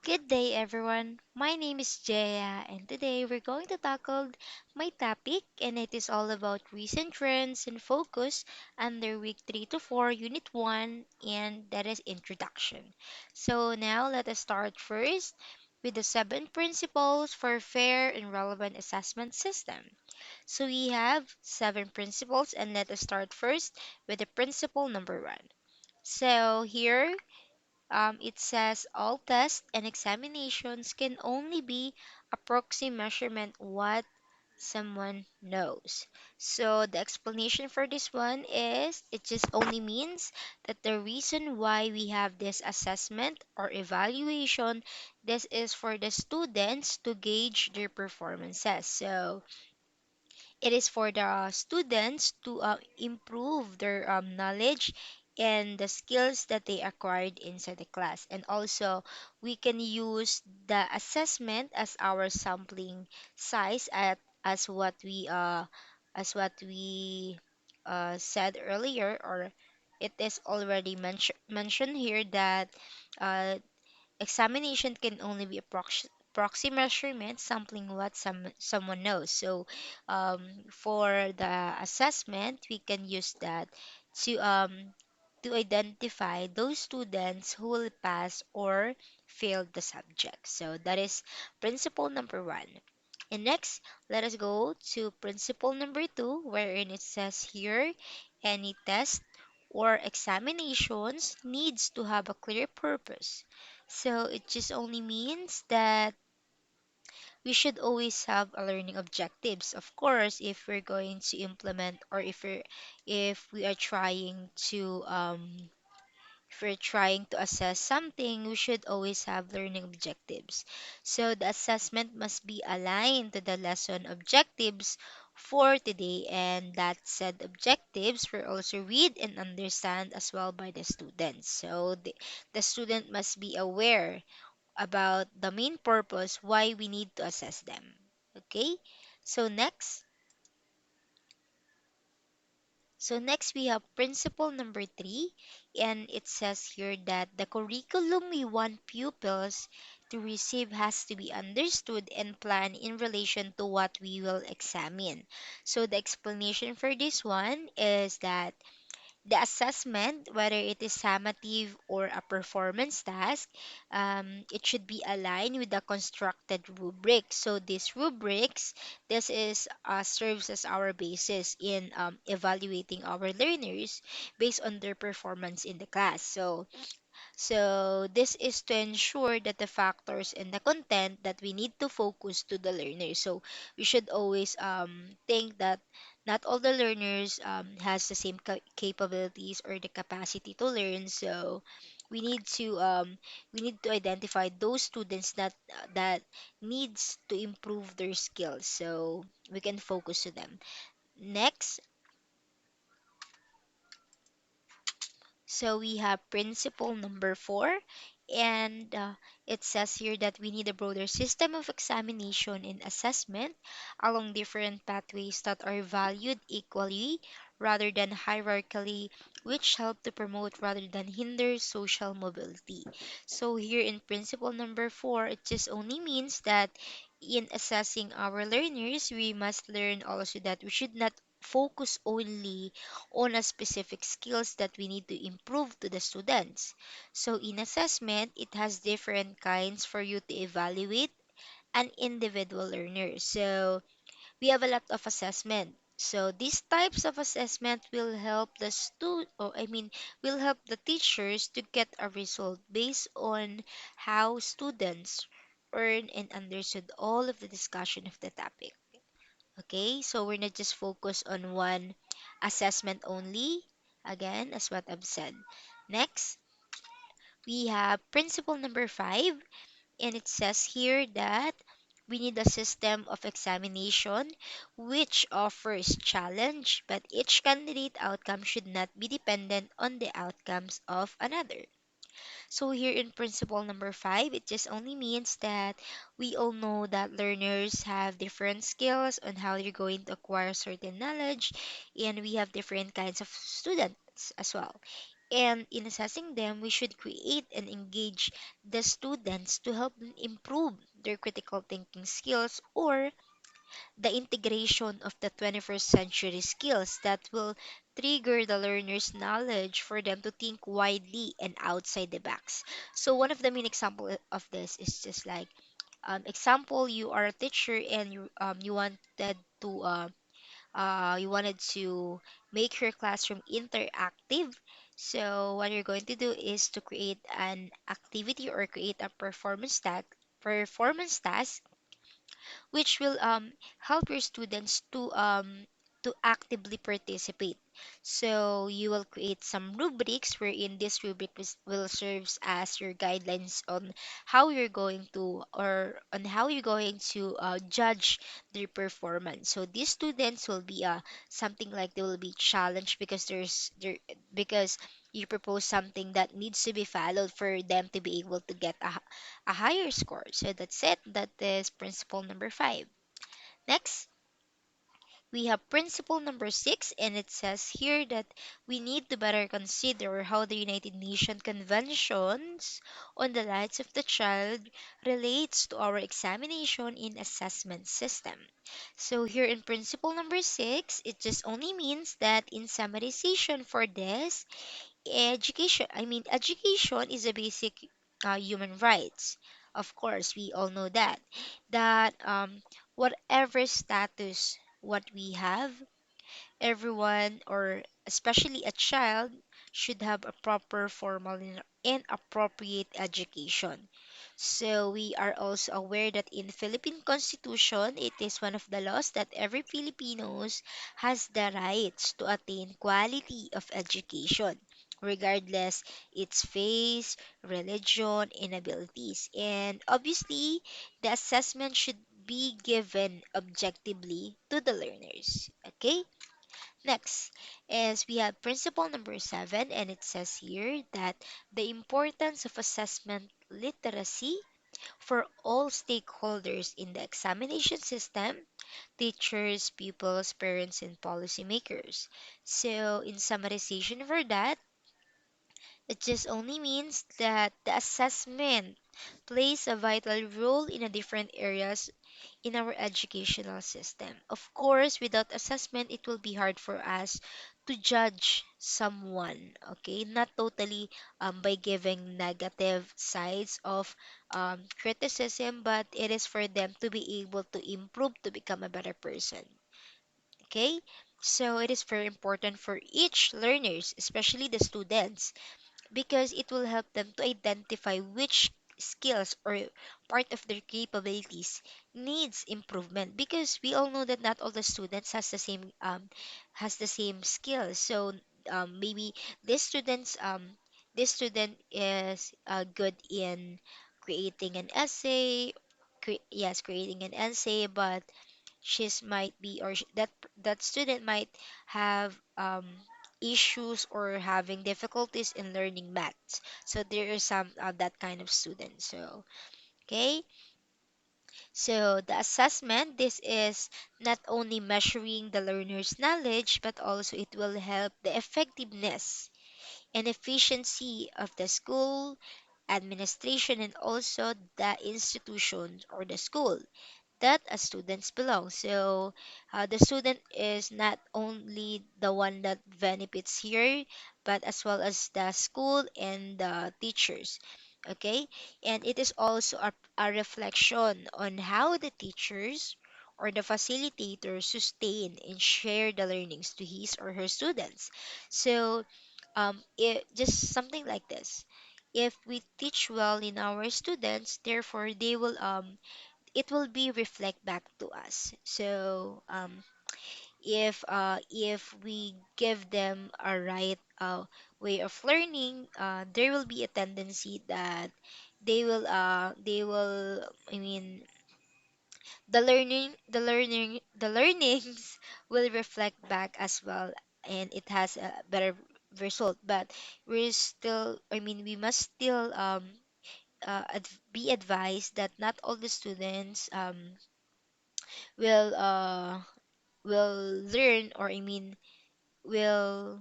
Good day, everyone. My name is Jaya, and today we're going to tackle my topic, and it is all about recent trends and focus under week 3 to 4, unit 1, and that is introduction. So, now let us start first with the 7 principles for fair and relevant assessment system. So, we have 7 principles, and let us start first with the principle number 1. So, here it says all tests and examinations can only be a proxy measurement what someone knows. So the explanation for this one is it just only means that the reason why we have this assessment or evaluation, this is for the students to gauge their performances. So it is for the students to improve their knowledge and the skills that they acquired inside the class. And also, we can use the assessment as our sampling size as what we said earlier, or it is already mentioned here that uh, examination can only be a proxy measurement, sampling what someone knows. So, for the assessment, we can use that to um, to identify those students who will pass or fail the subject. So that is principle number 1. And next, let us go to principle number 2, wherein it says here any test or examinations needs to have a clear purpose. So it just only means that we should always have a learning objectives. Of course, if we're going to implement or if we are trying to if we're trying to assess something, we should always have learning objectives. So the assessment must be aligned to the lesson objectives for today, and that said objectives were also read and understand as well by the students. So the student must be aware about the main purpose why we need to assess them. Okay? So next we have principle number 3, and it says here that the curriculum we want pupils to receive has to be understood and planned in relation to what we will examine. So the explanation for this one is that the assessment, whether it is summative or a performance task, it should be aligned with the constructed rubric. So these rubrics, this is serves as our basis in evaluating our learners based on their performance in the class. So this is to ensure that the factors and the content that we need to focus to the learners. So we should always think that not all the learners has the same capabilities or the capacity to learn. So we need to identify those students that needs to improve their skills. So we can focus to them. Next, so we have principle number 4, and it says here that we need a broader system of examination and assessment along different pathways that are valued equally rather than hierarchically, which help to promote rather than hinder social mobility. So here in principle number 4, it just only means that in assessing our learners, we must learn also that we should not focus only on a specific skills that we need to improve to the students. So in assessment, it has different kinds for you to evaluate an individual learner. So we have a lot of assessment. So these types of assessment will help the will help the teachers to get a result based on how students earn and understood all of the discussion of the topic. Okay, so we're not just focused on one assessment only, again, as what I've said. Next, we have principle number 5, and it says here that we need a system of examination which offers challenge, but each candidate outcome should not be dependent on the outcomes of another. So here in principle number 5, it just only means that we all know that learners have different skills on how they're going to acquire certain knowledge, and we have different kinds of students as well. And in assessing them, we should create and engage the students to help them improve their critical thinking skills, or the integration of the 21st century skills that will trigger the learner's knowledge for them to think widely and outside the box. So one of the main example of this is just like, example, you are a teacher and you wanted to make your classroom interactive. So what you're going to do is to create an activity or create a performance task which will help your students to actively participate. So you will create some rubrics wherein this rubric will serves as your guidelines on how you're going to, or on how you're going to judge their performance. So these students will be something like they will be challenged because because you propose something that needs to be followed for them to be able to get a higher score. So that's it. That is principle number 5. Next, we have principle number 6, and it says here that we need to better consider how the United Nations Conventions on the Rights of the Child relates to our examination in assessment system. So here in principle number 6, it just only means that in summarization for this, education is a basic human rights. Of course, we all know that whatever status what we have, everyone, or especially a child, should have a proper formal and appropriate education. So we are also aware that in Philippine Constitution, it is one of the laws that every Filipinos has the rights to attain quality of education, regardless its faith, religion, and abilities. And obviously, the assessment should be given objectively to the learners. Okay? Next is we have principle number 7, and it says here that the importance of assessment literacy for all stakeholders in the examination system: teachers, pupils, parents, and policymakers. So, in summarization for that, it just only means that the assessment plays a vital role in a different areas in our educational system. Of course, without assessment, it will be hard for us to judge someone, okay? Not totally by giving negative sides of criticism, but it is for them to be able to improve to become a better person, okay? So it is very important for each learners, especially the students, because it will help them to identify which skills or part of their capabilities needs improvement, because we all know that not all the students has the same skills. So maybe this student is good in creating an essay, creating an essay, but she's might be or sh- that student might have issues or having difficulties in learning maths. So there is some that kind of student. So okay, so the assessment, this is not only measuring the learner's knowledge, but also it will help the effectiveness and efficiency of the school administration, and also the institution or the school that a students belong. So the student is not only the one that benefits here, but as well as the school and the teachers. Okay, and it is also a reflection on how the teachers or the facilitator sustain and share the learnings to his or her students. So just something like this. If we teach well in our students, therefore they will it will be reflect back to us. So if we give them a right way of learning, there will be a tendency that they will the learnings will reflect back as well, and it has a better result. But we must still be advised that not all the students will will learn, or will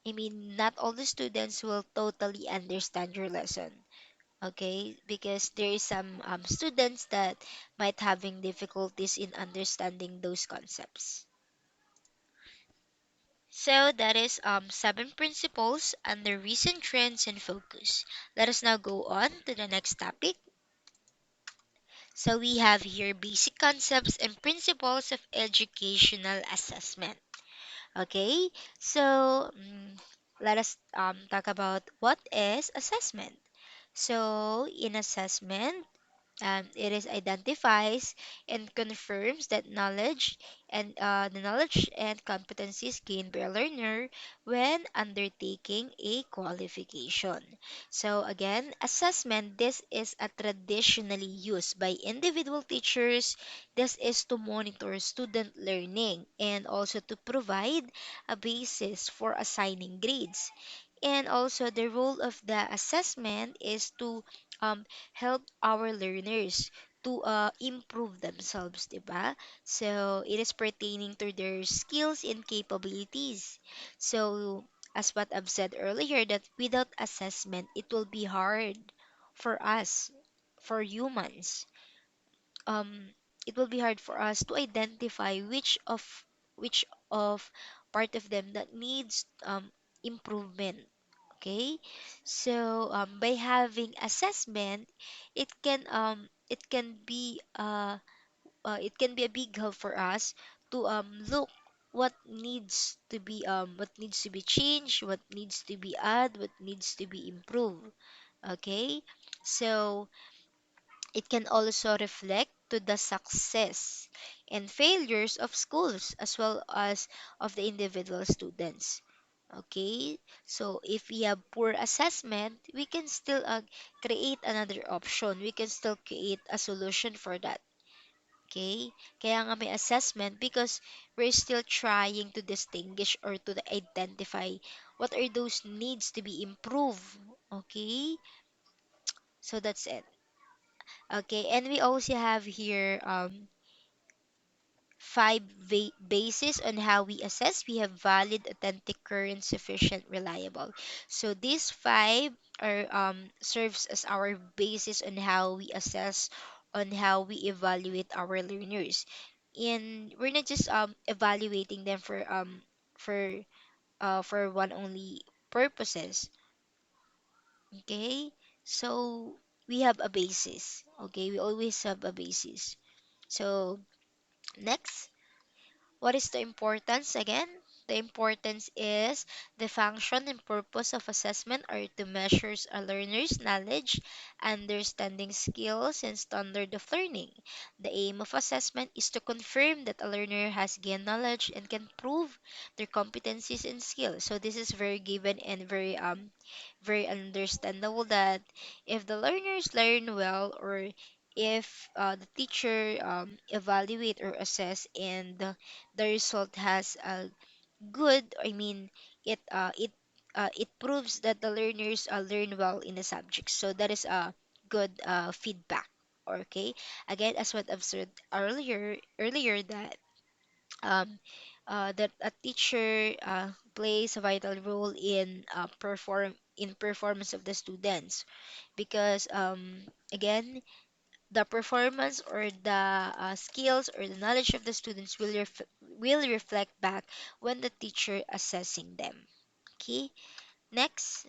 I mean, not all the students will totally understand your lesson, okay? Because there is some students that might having difficulties in understanding those concepts. So that is seven principles under recent trends and focus. Let us now go on to the next topic. So we have here basic concepts and principles of educational assessment. Okay, so let us talk about what is assessment. So in assessment, it is identifies and confirms that knowledge and the knowledge and competencies gained by a learner when undertaking a qualification. So again, assessment, this is a traditionally used by individual teachers. This is to monitor student learning and also to provide a basis for assigning grades. And also the role of the assessment is to help our learners to improve themselves, diba? So it is pertaining to their skills and capabilities. So as what I've said earlier, that without assessment, it will be hard for us, for humans. Um, it will be hard for us to identify which of part of them that needs improvement. Okay, so by having assessment, it can be a big help for us to look what needs to be changed, what needs to be add, what needs to be improved. Okay, so it can also reflect to the success and failures of schools as well as of the individual students. Okay, so if we have poor assessment, we can still create another option. We can still create a solution for that. Okay, kaya nga may assessment because we're still trying to distinguish or to identify what are those needs to be improved. Okay, so that's it. Okay, and we also have here five bases on how we assess. We have valid, authentic, current, sufficient, reliable. So these five are serves as our basis on how we assess, on how we evaluate our learners. And we're not just evaluating them for for one only purposes. Okay, so we have a basis. Okay, we always have a basis. So next, what is the importance again? The importance is the function and purpose of assessment are to measure a learner's knowledge, understanding skills, and standard of learning. The aim of assessment is to confirm that a learner has gained knowledge and can prove their competencies and skills. So this is very given and very understandable that if the learners learn well, or if the teacher evaluate or assess and the result has a good, I mean, it proves that the learners learn well in the subject, so that is a good feedback. Okay, again, as what I've said earlier that um that a teacher plays a vital role in performance of the students, because again, the performance or the skills or the knowledge of the students will reflect back when the teacher assessing them. Okay, next,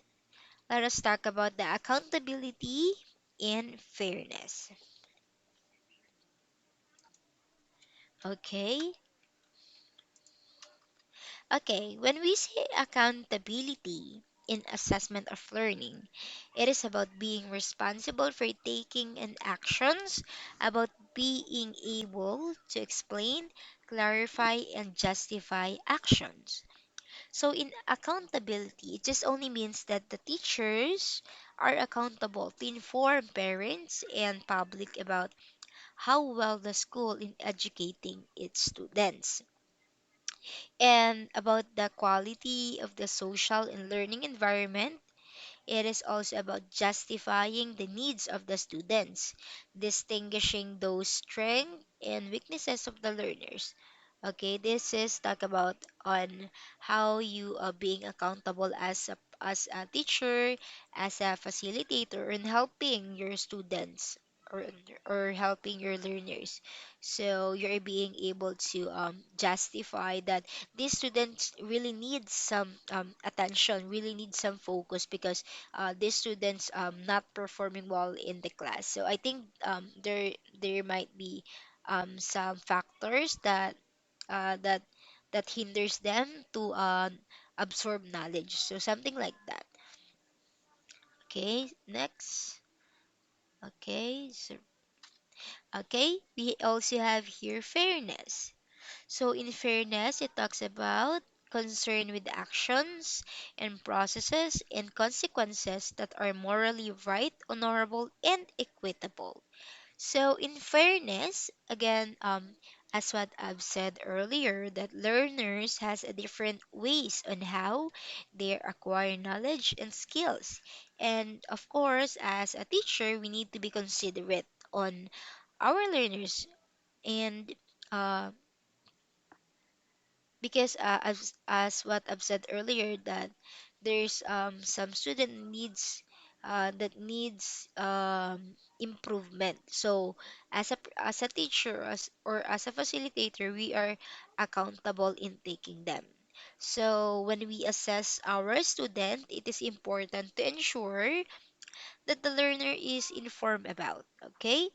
let us talk about the accountability and fairness. Okay, okay, when we say accountability in assessment of learning, it is about being responsible for taking an actions, about being able to explain, clarify, and justify actions. So in accountability, it just only means that the teachers are accountable to inform parents and public about how well the school in educating its students, and about the quality of the social and learning environment. It is also about justifying the needs of the students, distinguishing those strengths and weaknesses of the learners. Okay, this is talk about on how you are being accountable as a teacher, as a facilitator, and helping your students or or helping your learners. So you're being able to justify that these students really need some attention, really need some focus because these students not performing well in the class. So I think there might be some factors that that hinders them to absorb knowledge. So something like that. Okay, next. Okay, so okay, we also have here fairness. So in fairness, it talks about concern with actions and processes and consequences that are morally right, honorable, and equitable. So, in fairness, again, as what I've said earlier, that learners has a different ways on how they acquire knowledge and skills. And of course, as a teacher, we need to be considerate on our learners and uh, because as what I've said earlier that there's some student needs that needs improvement. So as a teacher or as a facilitator, we are accountable in taking them. So when we assess our student, it is important to ensure that the learner is informed about, okay?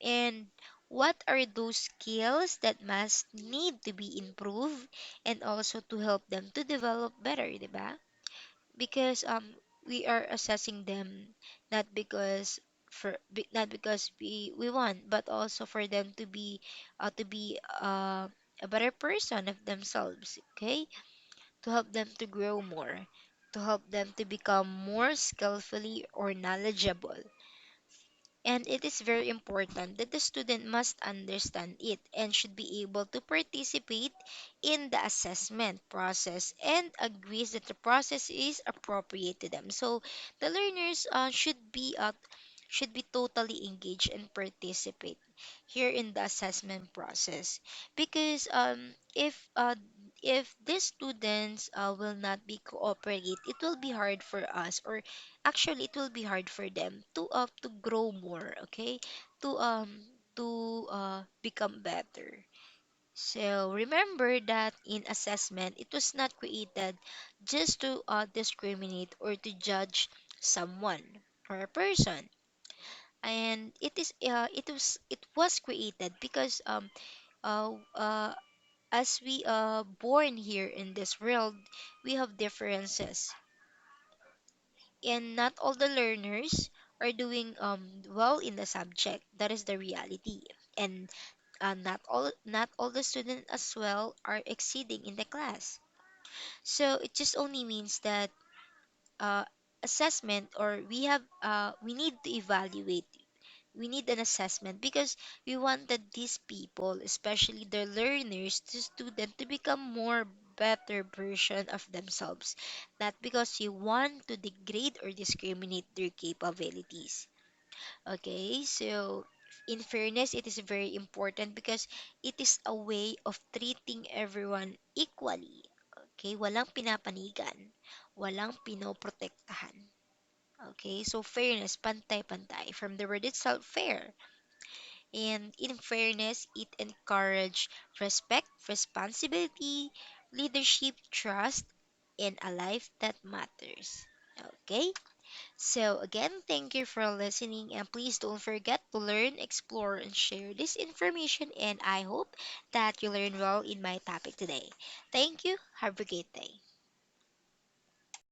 And what are those skills that must need to be improved and also to help them to develop better, diba? Because we are assessing them not because not because we want, but also for them to be a better person of themselves, okay? To help them to grow more, to help them to become more skillfully or knowledgeable. And it is very important that the student must understand it and should be able to participate in the assessment process and agrees that the process is appropriate to them. So the learners should be totally engaged and participate here in the assessment process because if these students will not be cooperate, it will be hard for us, or actually it will be hard for them to grow more, okay, to become better. So remember that in assessment, it was not created just to discriminate or to judge someone or a person, and it was created because uh, uh, as we born here in this world, we have differences, and not all the learners are doing well in the subject. That is the reality, and not all the students as well are exceeding in the class. So it just only means that uh, assessment, or we need to evaluate, we need an assessment because we wanted these people, especially the learners, the student, to become more better version of themselves, not because you want to degrade or discriminate their capabilities. Okay, so in fairness, it is very important because it is a way of treating everyone equally. Okay, walang pinapanigan, walang pinoprotektahan. Okay, so fairness, pantay-pantay, from the word itself, fair. And in fairness, it encourages respect, responsibility, leadership, trust, and a life that matters. Okay? So, again, thank you for listening, and please don't forget to learn, explore, and share this information. And I hope that you learn well in my topic today. Thank you. Have a great day.